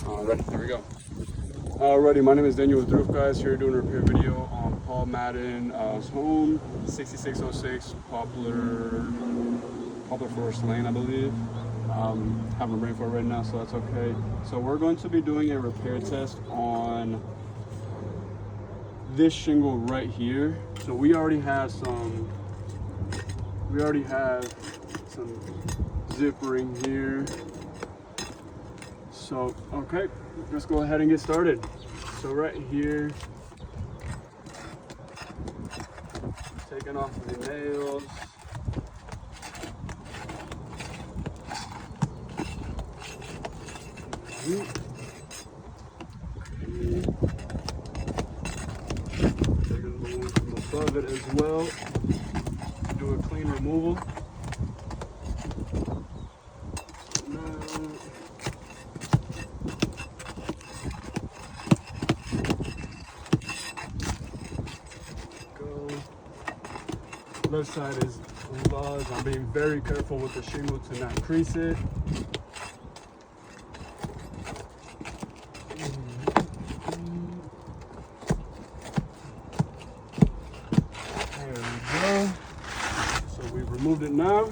Ready? There we go. Alrighty, my name is Daniel with Roof Guys, here doing a repair video on Paul Madden's home, 6606 Poplar Forest Lane, I believe. Having a rainfall right now, so that's okay. So we're going to be doing a repair test on this shingle right here. So we already have some zippering here. So, okay, let's go ahead and get started. So right here, taking off the nails. Taking the one from above it as well. Do a clean removal. Left side is large. I'm being very careful with the shingle to not crease it. There we go. So we've removed it now.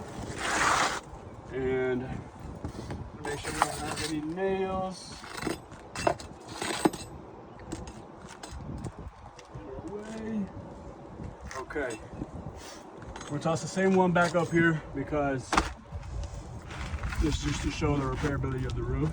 And make sure we don't have any nails. Okay. We'll toss the same one back up here because this is just to show the repairability of the roof.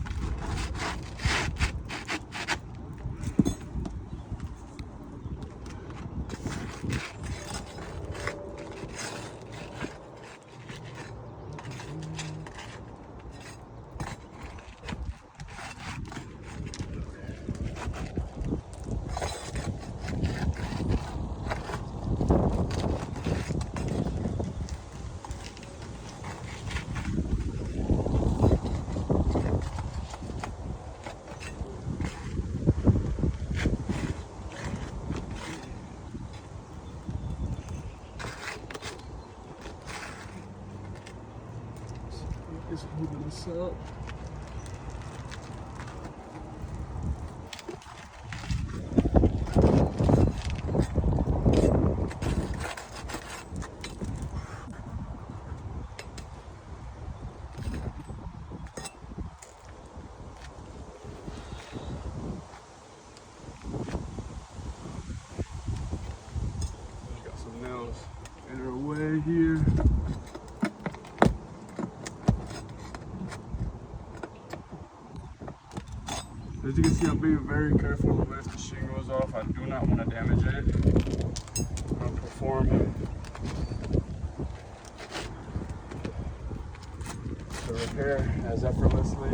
Just moving this up. Got some nails in our way here. As you can see, I'm being very careful to lift the shingles off. I do not want to damage it. I'm going to perform the repair as effortlessly,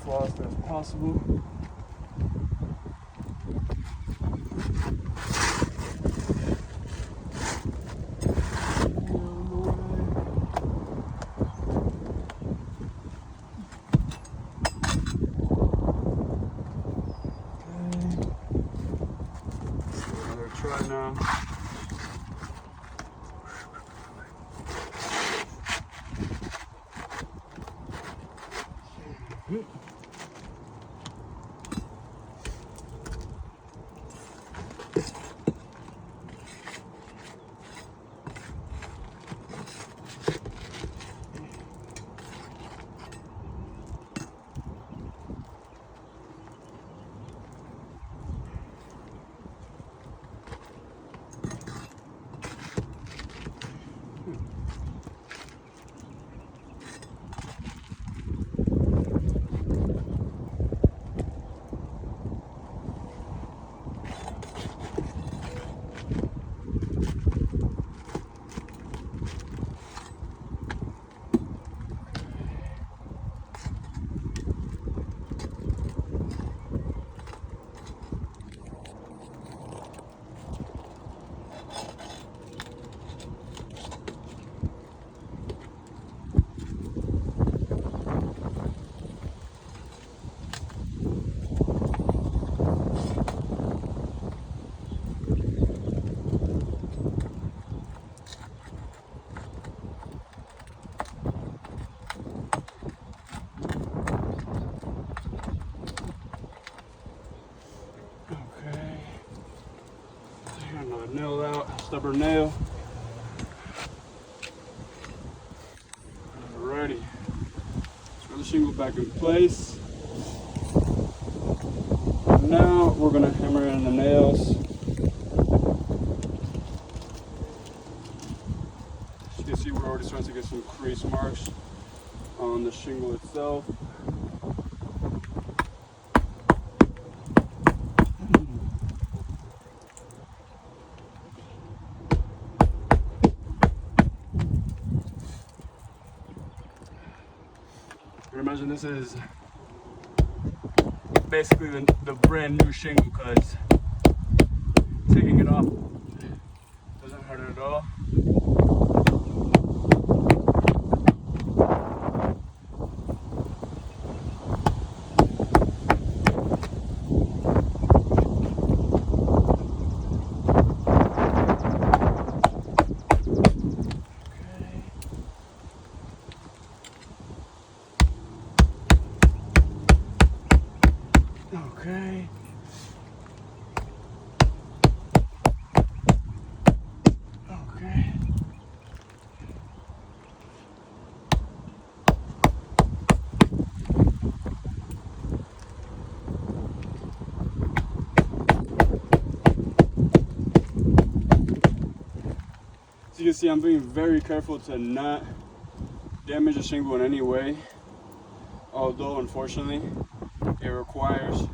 flawlessly as possible. Try now. nail out, stubborn nail. Alrighty, throw the shingle back in place. Now we're gonna hammer in the nails. As you can see, we're already starting to get some crease marks on the shingle itself. I imagine this is basically the brand new shingle, because taking it off doesn't hurt it at all. Okay. Okay. As you can see, I'm being very careful to not damage the shingle in any way. Although, unfortunately, it requires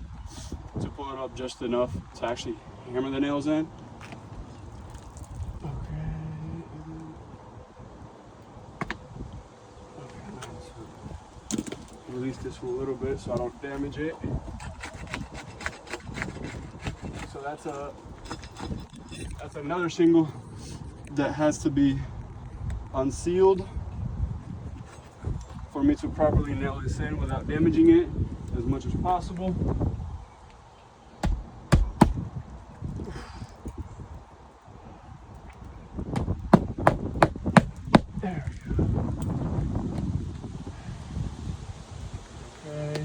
to pull it up just enough to actually hammer the nails in. Okay. Release this for a little bit so I don't damage it. So that's another shingle that has to be unsealed for me to properly nail this in without damaging it as much as possible. There we go. Okay.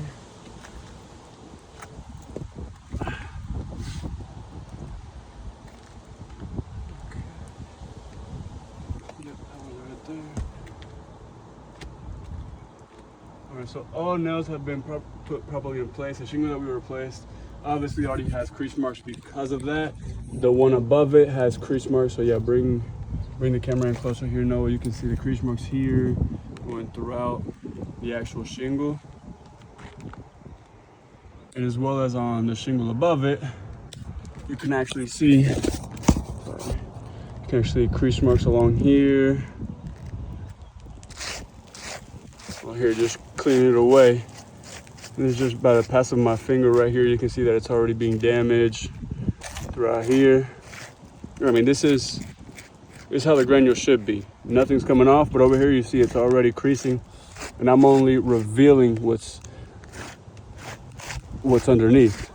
Yep, that was right there. Alright, so all nails have been put properly in place. The shingle that we replaced obviously already has crease marks because of that. The one above it has crease marks, so yeah, bring the camera in closer here, Noah. You can see the crease marks here going throughout the actual shingle. And as well as on the shingle above it, you can actually see crease marks along here. Well, here, just cleaning it away. And it's just by the pass of my finger right here, you can see that it's already being damaged throughout here. I mean, this is how the granule should be. Nothing's coming off, but over here you see it's already creasing, and I'm only revealing what's underneath.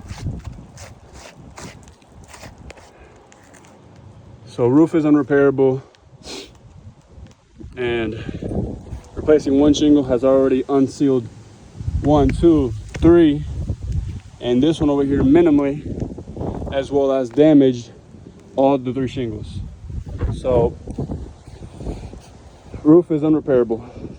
So roof is unrepairable, and replacing one shingle has already unsealed 1, 2, 3, and this one over here minimally, as well as damaged all the 3 shingles. So roof is unrepairable.